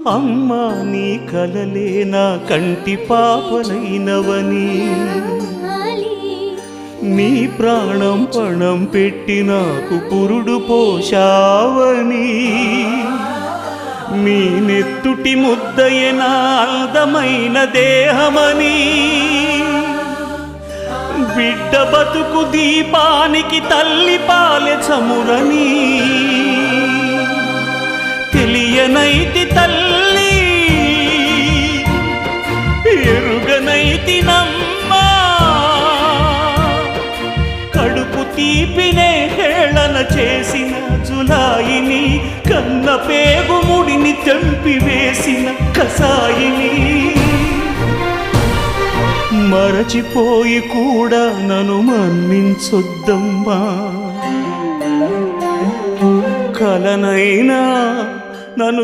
అమ్మా నీ కలలే నా కంటి పాపలైనవని, నీ ప్రాణం పణం పెట్టి నాకు పురుడు పోషావని, నీ నెత్తుటి ముద్దయే నా అందమైన దేహమని, బిడ్డ బతుకు దీపానికి తల్లి పాలె చమురని తెలియనైతి తల్లి, ఎరుగనైతి నమ్మా, కడుపు తీపినే హేళన చేసిన జులాయిని, కన్న పేగుముడిని తెంపివేసిన కసాయిని, మరచిపోయి కూడా నన్ను మన్నించొద్దమ్మా, కలనైనా నన్ను